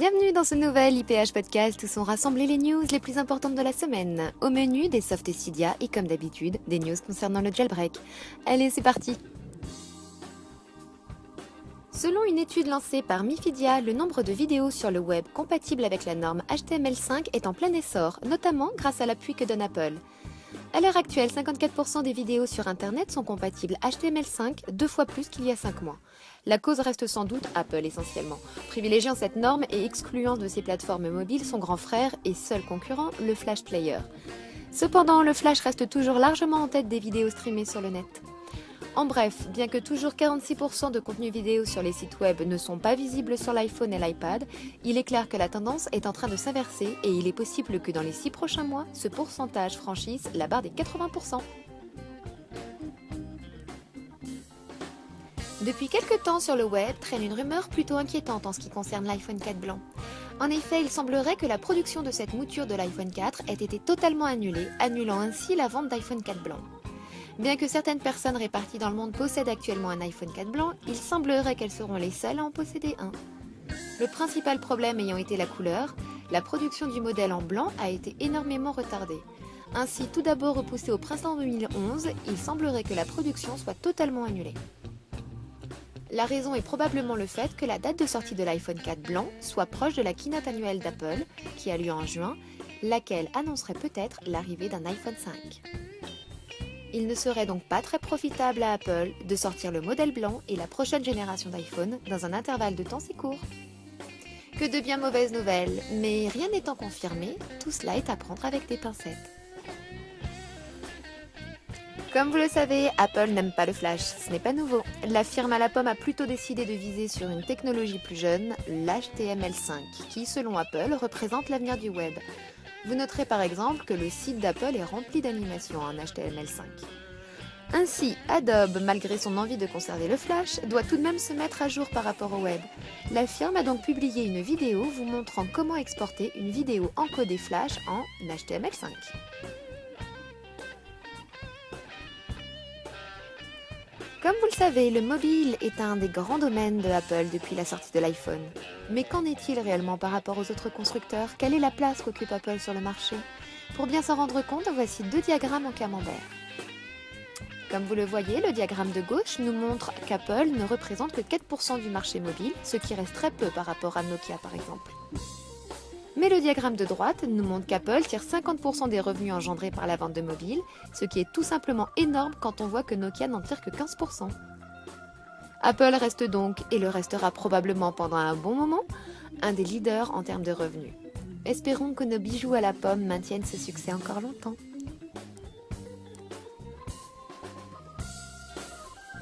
Bienvenue dans ce nouvel IPH Podcast où sont rassemblées les news les plus importantes de la semaine. Au menu, des softs et Cydia et comme d'habitude, des news concernant le jailbreak. Allez, c'est parti! Selon une étude lancée par Mifidia, le nombre de vidéos sur le web compatibles avec la norme HTML5 est en plein essor, notamment grâce à l'appui que donne Apple. À l'heure actuelle, 54% des vidéos sur Internet sont compatibles HTML5, 2 fois plus qu'il y a 5 mois. La cause reste sans doute Apple essentiellement, privilégiant cette norme et excluant de ses plateformes mobiles son grand frère et seul concurrent, le Flash Player. Cependant, le Flash reste toujours largement en tête des vidéos streamées sur le net. En bref, bien que toujours 46% de contenus vidéo sur les sites web ne sont pas visibles sur l'iPhone et l'iPad, il est clair que la tendance est en train de s'inverser et il est possible que dans les 6 prochains mois, ce pourcentage franchisse la barre des 80%. Depuis quelques temps sur le web traîne une rumeur plutôt inquiétante en ce qui concerne l'iPhone 4 blanc. En effet, il semblerait que la production de cette mouture de l'iPhone 4 ait été totalement annulée, annulant ainsi la vente d'iPhone 4 blanc. Bien que certaines personnes réparties dans le monde possèdent actuellement un iPhone 4 blanc, il semblerait qu'elles seront les seules à en posséder un. Le principal problème ayant été la couleur, la production du modèle en blanc a été énormément retardée. Ainsi, tout d'abord repoussée au printemps 2011, il semblerait que la production soit totalement annulée. La raison est probablement le fait que la date de sortie de l'iPhone 4 blanc soit proche de la keynote annuelle d'Apple, qui a lieu en juin, laquelle annoncerait peut-être l'arrivée d'un iPhone 5. Il ne serait donc pas très profitable à Apple de sortir le modèle blanc et la prochaine génération d'iPhone dans un intervalle de temps si court. Que de bien mauvaises nouvelles, mais rien n'étant confirmé, tout cela est à prendre avec des pincettes. Comme vous le savez, Apple n'aime pas le flash, ce n'est pas nouveau. La firme à la pomme a plutôt décidé de viser sur une technologie plus jeune, l'HTML5, qui, selon Apple, représente l'avenir du web. Vous noterez par exemple que le site d'Apple est rempli d'animations en HTML5. Ainsi, Adobe, malgré son envie de conserver le flash, doit tout de même se mettre à jour par rapport au web. La firme a donc publié une vidéo vous montrant comment exporter une vidéo encodée flash en HTML5. Comme vous le savez, le mobile est un des grands domaines de Apple depuis la sortie de l'iPhone. Mais qu'en est-il réellement par rapport aux autres constructeurs? Quelle est la place qu'occupe Apple sur le marché? Pour bien s'en rendre compte, voici 2 diagrammes en camembert. Comme vous le voyez, le diagramme de gauche nous montre qu'Apple ne représente que 4% du marché mobile, ce qui reste très peu par rapport à Nokia par exemple. Mais le diagramme de droite nous montre qu'Apple tire 50% des revenus engendrés par la vente de mobiles, ce qui est tout simplement énorme quand on voit que Nokia n'en tire que 15%. Apple reste donc, et le restera probablement pendant un bon moment, un des leaders en termes de revenus. Espérons que nos bijoux à la pomme maintiennent ce succès encore longtemps.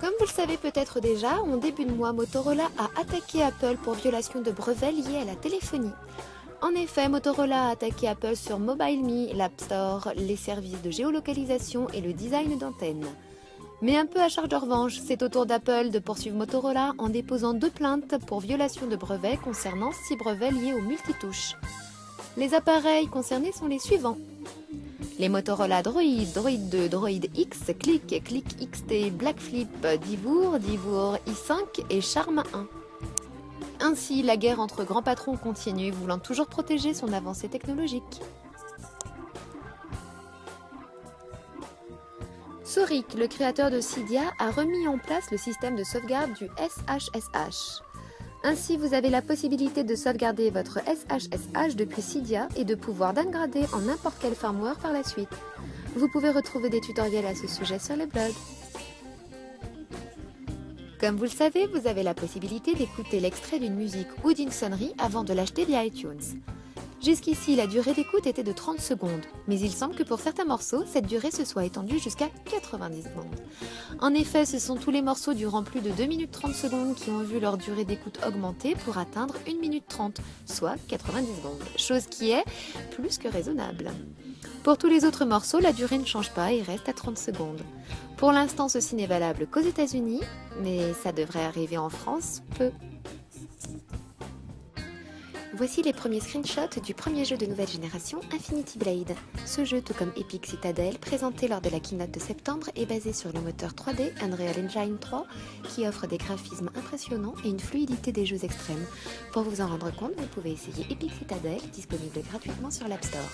Comme vous le savez peut-être déjà, en début de mois, Motorola a attaqué Apple pour violation de brevets liés à la téléphonie. En effet, Motorola a attaqué Apple sur MobileMe, l'App Store, les services de géolocalisation et le design d'antenne. Mais un peu à charge de revanche, c'est au tour d'Apple de poursuivre Motorola en déposant 2 plaintes pour violation de brevets concernant 6 brevets liés aux multitouches. Les appareils concernés sont les suivants. Les Motorola Droid, Droid 2, Droid X, Click, Click XT, Blackflip, Divour, Divour i5 et Charme 1. Ainsi, la guerre entre grands patrons continue, voulant toujours protéger son avancée technologique. Soric, le créateur de Cydia, a remis en place le système de sauvegarde du SHSH. Ainsi, vous avez la possibilité de sauvegarder votre SHSH depuis Cydia et de pouvoir downgrader en n'importe quel firmware par la suite. Vous pouvez retrouver des tutoriels à ce sujet sur le blog. Comme vous le savez, vous avez la possibilité d'écouter l'extrait d'une musique ou d'une sonnerie avant de l'acheter via iTunes. Jusqu'ici, la durée d'écoute était de 30 secondes, mais il semble que pour certains morceaux, cette durée se soit étendue jusqu'à 90 secondes. En effet, ce sont tous les morceaux durant plus de 2 minutes 30 secondes qui ont vu leur durée d'écoute augmenter pour atteindre 1 minute 30, soit 90 secondes, chose qui est plus que raisonnable. Pour tous les autres morceaux, la durée ne change pas et reste à 30 secondes. Pour l'instant, ceci n'est valable qu'aux États-Unis, mais ça devrait arriver en France peu. Voici les premiers screenshots du premier jeu de nouvelle génération, Infinity Blade. Ce jeu, tout comme Epic Citadel, présenté lors de la keynote de septembre, est basé sur le moteur 3D Unreal Engine 3, qui offre des graphismes impressionnants et une fluidité des jeux extrêmes. Pour vous en rendre compte, vous pouvez essayer Epic Citadel, disponible gratuitement sur l'App Store.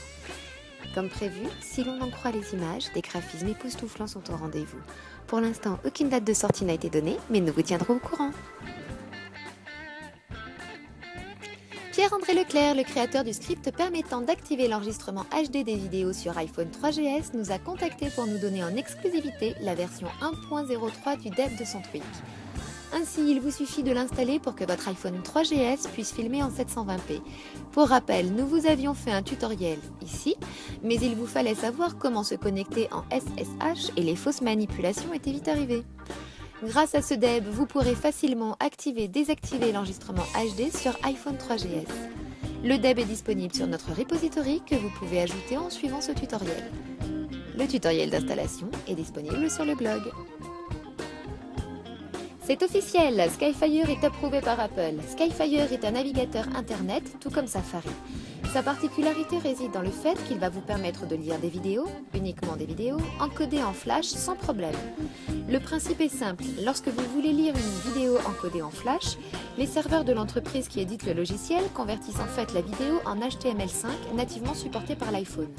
Comme prévu, si l'on en croit les images, des graphismes époustouflants sont au rendez-vous. Pour l'instant, aucune date de sortie n'a été donnée, mais nous vous tiendrons au courant. Pierre-André Leclerc, le créateur du script permettant d'activer l'enregistrement HD des vidéos sur iPhone 3GS, nous a contactés pour nous donner en exclusivité la version 1.03 du dev de son tweak. Ainsi, il vous suffit de l'installer pour que votre iPhone 3GS puisse filmer en 720p. Pour rappel, nous vous avions fait un tutoriel ici, mais il vous fallait savoir comment se connecter en SSH et les fausses manipulations étaient vite arrivées. Grâce à ce DEB, vous pourrez facilement activer et désactiver l'enregistrement HD sur iPhone 3GS. Le DEB est disponible sur notre repository que vous pouvez ajouter en suivant ce tutoriel. Le tutoriel d'installation est disponible sur le blog. C'est officiel, Skyfire est approuvé par Apple. Skyfire est un navigateur internet, tout comme Safari. Sa particularité réside dans le fait qu'il va vous permettre de lire des vidéos, uniquement des vidéos, encodées en flash sans problème. Le principe est simple, lorsque vous voulez lire une vidéo encodée en flash, les serveurs de l'entreprise qui édite le logiciel convertissent en fait la vidéo en HTML5 nativement supporté par l'iPhone.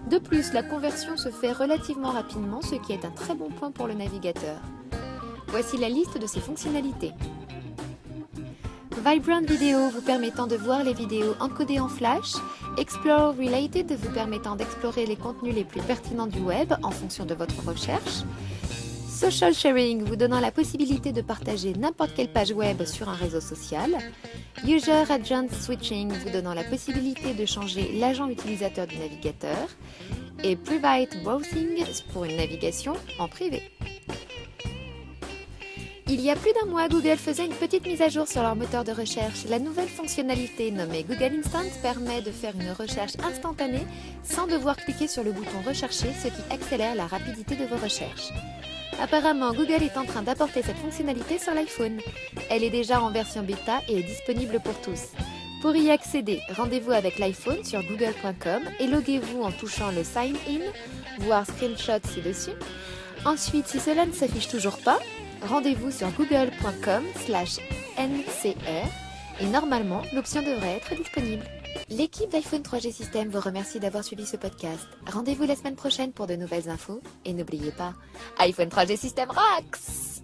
De plus, la conversion se fait relativement rapidement, ce qui est un très bon point pour le navigateur. Voici la liste de ses fonctionnalités. Vibrant Video vous permettant de voir les vidéos encodées en flash, Explore Related vous permettant d'explorer les contenus les plus pertinents du web en fonction de votre recherche, Social Sharing vous donnant la possibilité de partager n'importe quelle page web sur un réseau social, User Agent Switching vous donnant la possibilité de changer l'agent utilisateur du navigateur, et Private Browsing pour une navigation en privé. Il y a plus d'un mois, Google faisait une petite mise à jour sur leur moteur de recherche. La nouvelle fonctionnalité nommée Google Instant permet de faire une recherche instantanée sans devoir cliquer sur le bouton Rechercher, ce qui accélère la rapidité de vos recherches. Apparemment, Google est en train d'apporter cette fonctionnalité sur l'iPhone. Elle est déjà en version bêta et est disponible pour tous. Pour y accéder, rendez-vous avec l'iPhone sur google.com et loguez-vous en touchant le Sign In, voir screenshot ci-dessus. Ensuite, si cela ne s'affiche toujours pas, rendez-vous sur google.com/ncr et normalement, l'option devrait être disponible. L'équipe d'iPhone 3G System vous remercie d'avoir suivi ce podcast. Rendez-vous la semaine prochaine pour de nouvelles infos. Et n'oubliez pas, iPhone 3G System rocks!